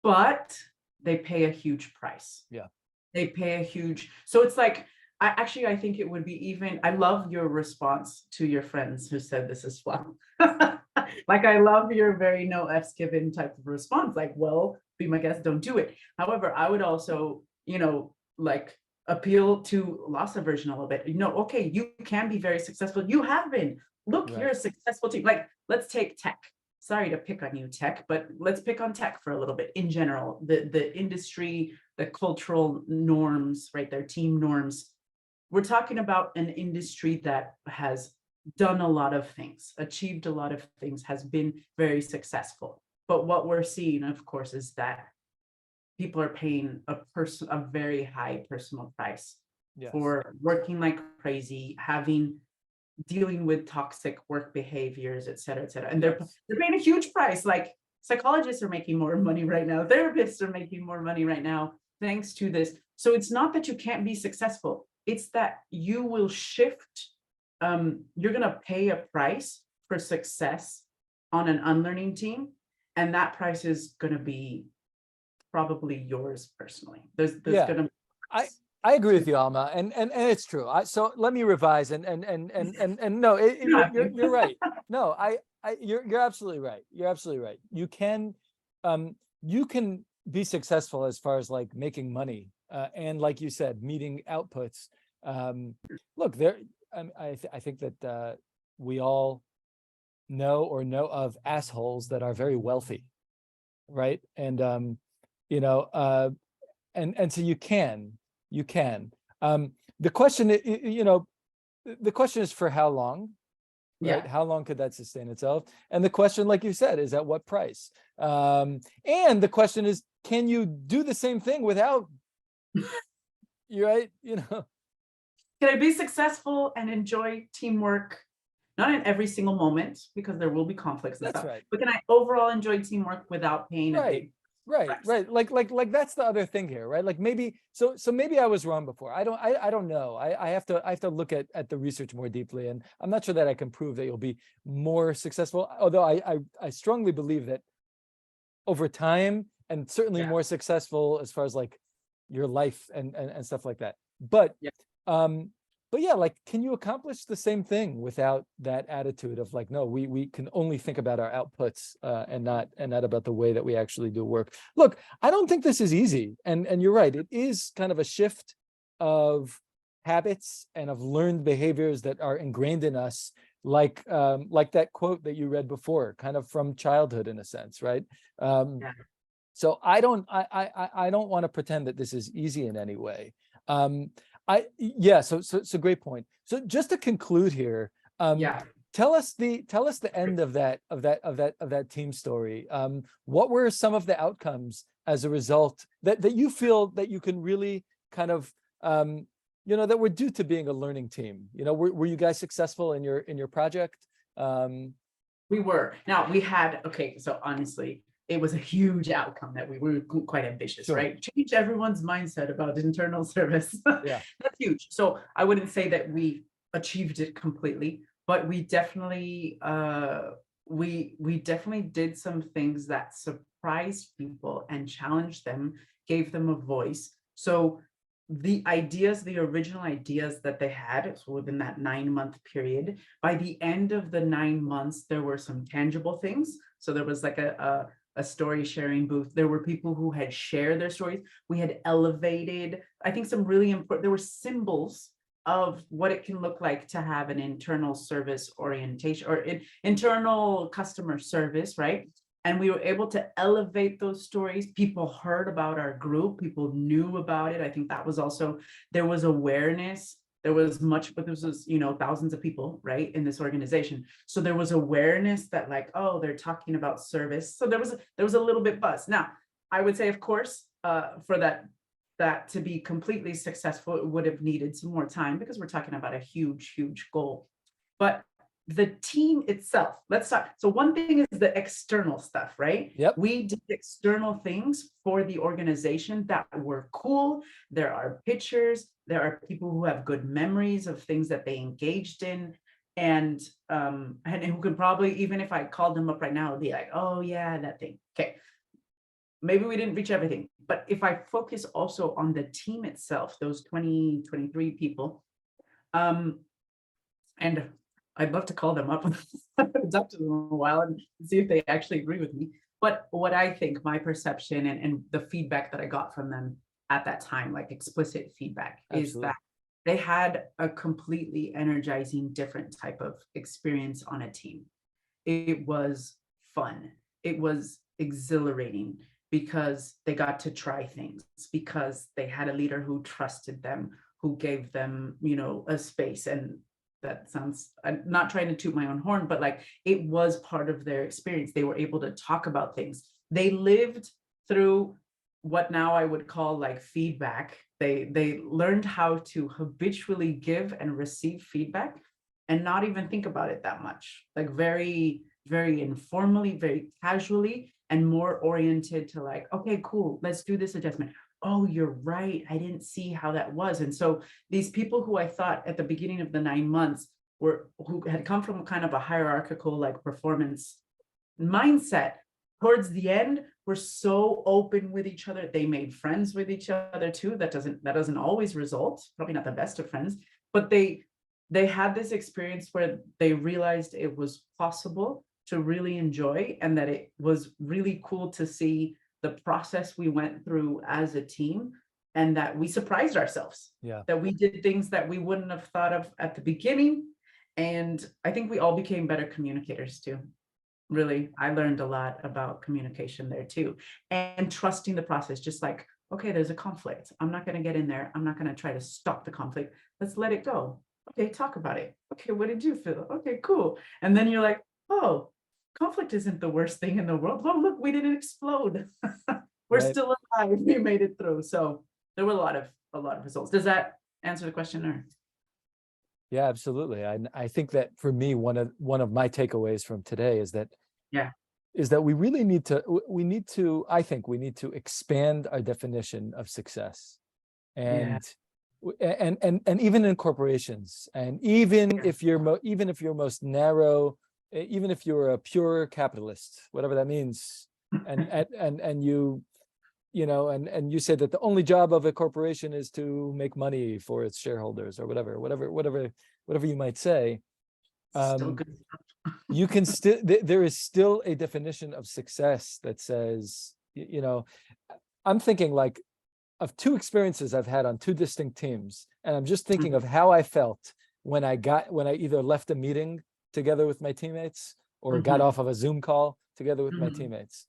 B: but they pay a huge price. Yeah. They pay a huge, so it's like, I think it would be even, I love your response to your friends who said this is fluff. Like, I love your very no F's given type of response. Like, well, be my guest, don't do it. However, I would also, like, appeal to loss aversion a little bit. Okay, you can be very successful. You have been. Look, right. You're a successful team. Like, let's take tech. Sorry to pick on you, tech, but let's pick on tech for a little bit. In general, the industry, the cultural norms, right? Their team norms. We're talking about an industry that has done a lot of things, achieved a lot of things, has been very successful. But what we're seeing, of course, is that people are paying a very high personal price for working like crazy, dealing with toxic work behaviors, et cetera, et cetera. And they're paying a huge price. Like, psychologists are making more money right now. Therapists are making more money right now, thanks to this. So it's not that you can't be successful. It's that you will shift. You're going to pay a price for success on an unlearning team. And that price is going to be probably yours personally. There's going to be.
A: I agree with you, Alma, and it's true. So let me revise and no, you're right. No, you're absolutely right. You're absolutely right. You can be successful as far as like making money, and like you said, meeting outputs. Look, I think that we all know of assholes that are very wealthy, right? And and so you can. The question, the question is for how long, right? Yeah. How long could that sustain itself? And the question, like you said, is at what price? And the question is, can you do the same thing without, you're right?
B: Can I be successful and enjoy teamwork? Not in every single moment, because there will be conflicts and stuff. Right. But can I overall enjoy teamwork without paying a big
A: Right, right. Like that's the other thing here, right? Like maybe so maybe I was wrong before. I don't know. I have to look at the research more deeply, and I'm not sure that I can prove that you'll be more successful. Although I strongly believe that over time, and certainly
B: Yeah.
A: more successful as far as like your life and stuff like that. But
B: Yeah.
A: um but yeah, like, can you accomplish the same thing without that attitude of like, no, we can only think about our outputs and not about the way that we actually do work. Look, I don't think this is easy, and you're right, it is kind of a shift of habits and of learned behaviors that are ingrained in us, like that quote that you read before, kind of from childhood in a sense, right?
B: Yeah.
A: So I don't want to pretend that this is easy in any way. Yeah, so great point. So just to conclude here,
B: Yeah.
A: tell us the end of that team story. What were some of the outcomes as a result that you feel that you can really kind of that were due to being a learning team? Were you guys successful in your project?
B: We were. Now we had, okay, so honestly, it was a huge outcome that we were quite ambitious,
A: Sure.
B: right? Change everyone's mindset about internal service.
A: Yeah.
B: That's huge. So I wouldn't say that we achieved it completely, but we definitely we definitely did some things that surprised people and challenged them, gave them a voice. So the original ideas that they had, so within that 9-month period, by the end of the 9 months, there were some tangible things. So there was like a story sharing booth. There were people who had shared their stories. We had elevated, I think, some really important, there were symbols of what it can look like to have an internal service orientation or internal customer service, right? And we were able to elevate those stories. People heard about our group, people knew about it. I think that was also, there was awareness. There was much, but this was, thousands of people, right, in this organization. So there was awareness that like, oh, they're talking about service. So there was a little bit buzz. Now, I would say, of course, for that to be completely successful, it would have needed some more time because we're talking about a huge, huge goal. But the team itself, let's talk. So one thing is the external stuff, right?
A: Yep.
B: We did external things for the organization that were cool. There are pictures, there are people who have good memories of things that they engaged in. And who could probably, even if I called them up right now, be like, oh yeah, that thing. Okay. Maybe we didn't reach everything, but if I focus also on the team itself, those 20, 23 people, and I'd love to call them up and talk to them a while and see if they actually agree with me. But what I think, my perception and the feedback that I got from them at that time, like explicit feedback, is that they had a completely energizing, different type of experience on a team. It was fun. It was exhilarating because they got to try things, because they had a leader who trusted them, who gave them, a space. And that sounds, I'm not trying to toot my own horn, but like it was part of their experience. They were able to talk about things. They lived through what now I would call like feedback. They learned how to habitually give and receive feedback and not even think about it that much, like very, very informally, very casually, and more oriented to like, okay, cool, let's do this adjustment. Oh, you're right, I didn't see how that was. And so these people who I thought at the beginning of the 9 months who had come from kind of a hierarchical like performance mindset, towards the end were so open with each other. They made friends with each other too. That doesn't always result, probably not the best of friends, but they had this experience where they realized it was possible to really enjoy, and that it was really cool to see the process we went through as a team, and that we surprised ourselves.
A: Yeah.
B: That we did things that we wouldn't have thought of at the beginning. And I think we all became better communicators too. Really, I learned a lot about communication there too, and trusting the process. Just like, okay, there's a conflict. I'm not going to get in there. I'm not going to try to stop the conflict. Let's let it go. Okay, talk about it. Okay, what did you feel? Okay, cool. And then you're like, oh, conflict isn't the worst thing in the world. Oh, look, we didn't explode. We're still alive. We made it through. So there were a lot of results. Does that answer the question? Or
A: yeah, absolutely. I think that for me, one of my takeaways from today is that
B: yeah,
A: is that we really need to, I think we need to expand our definition of success. And even in corporations, and even if you're most narrow, even if you're a pure capitalist, whatever that means, and you say that the only job of a corporation is to make money for its shareholders, or whatever you might say,
B: Still good.
A: you can still, there is still a definition of success that says, I'm thinking like of two experiences I've had on two distinct teams, and I'm just thinking of how I felt when I either left a meeting together with my teammates or got off of a Zoom call together with my teammates.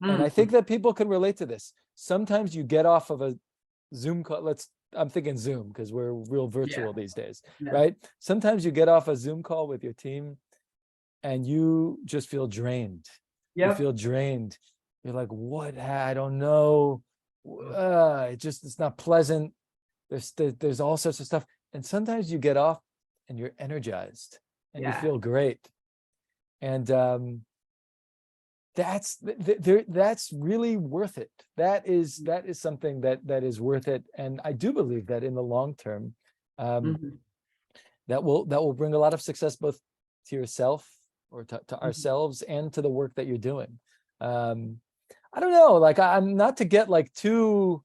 A: And I think that people can relate to this. Sometimes you get off of a Zoom call. I'm thinking Zoom because we're real virtual these days, right? Sometimes you get off a Zoom call with your team and you just feel drained. You feel drained. You're like, what? I don't know. It's not pleasant. There's all sorts of stuff. And sometimes you get off and you're energized and you feel great. And that's really worth it. That is something that is worth it. And I do believe that in the long term, that will bring a lot of success both to yourself or to ourselves and to the work that you're doing. I don't know, like I'm not to get like too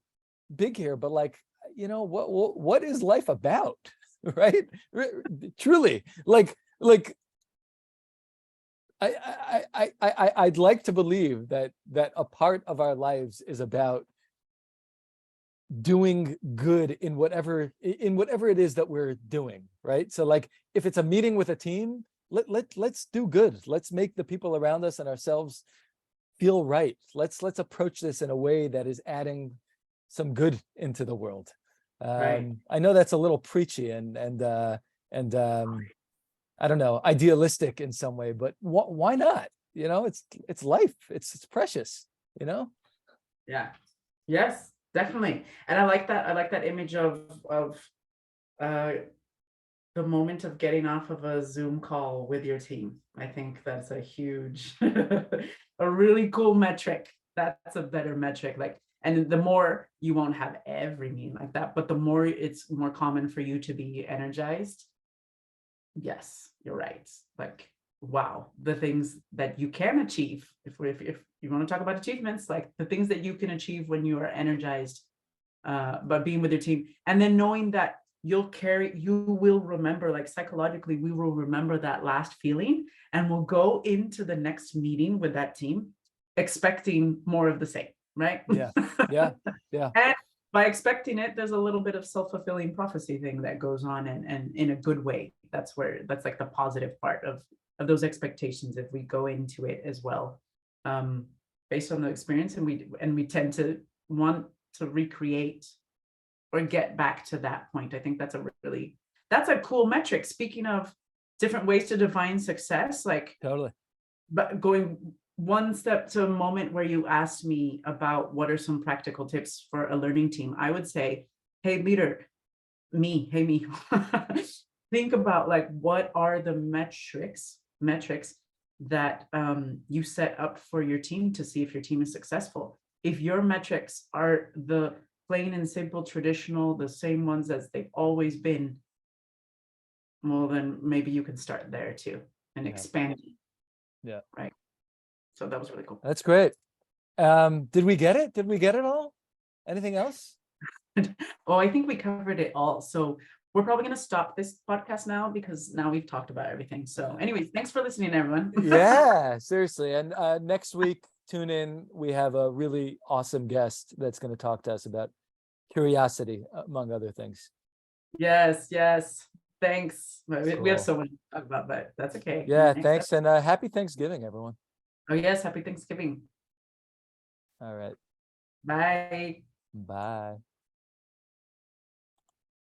A: big here, but like, what is life about? Right? Truly, like I'd like to believe that a part of our lives is about doing good in whatever it is that we're doing, right? So like if it's a meeting with a team, let's do good. Let's make the people around us and ourselves feel right. Let's approach this in a way that is adding some good into the world. I know that's a little preachy and I don't know, idealistic in some way, but why not? It's life. It's precious.
B: Yeah. Yes, definitely. And I like that image of the moment of getting off of a Zoom call with your team. I think that's a huge, a really cool metric. That's a better metric. Like, and the more you won't have every meeting like that, but the more it's more common for you to be energized. Yes, you're right. Like, wow, the things that you can achieve. If you want to talk about achievements, like the things that you can achieve when you are energized, by being with your team, and then knowing that you will remember, like psychologically, we will remember that last feeling, and we'll go into the next meeting with that team expecting more of the same, right?
A: Yeah.
B: And by expecting it, there's a little bit of self-fulfilling prophecy thing that goes on, and in a good way. That's like the positive part of those expectations, if we go into it as well, based on the experience, and we tend to want to recreate or get back to that point. I think that's a cool metric. Speaking of different ways to define success, like
A: totally,
B: but going one step to a moment where you asked me about what are some practical tips for a learning team, I would say, hey leader, me, think about like, what are the metrics that you set up for your team to see if your team is successful. If your metrics are the plain and simple, traditional, the same ones as they've always been, well, then maybe you can start there too and expand.
A: Yeah.
B: Right. So that was really cool.
A: That's great. Did we get it? Did we get it all? Anything else?
B: Oh, I think we covered it all. So we're probably going to stop this podcast now because now we've talked about everything. So anyways, thanks for listening, everyone.
A: Yeah, seriously. And next week, tune in. We have a really awesome guest that's going to talk to us about curiosity, among other things.
B: Yes. Thanks.
A: Cool.
B: We have so much to talk about, but that's okay.
A: Yeah, thanks. And happy Thanksgiving, everyone.
B: Oh, yes. Happy Thanksgiving.
A: All right.
B: Bye.
A: Bye.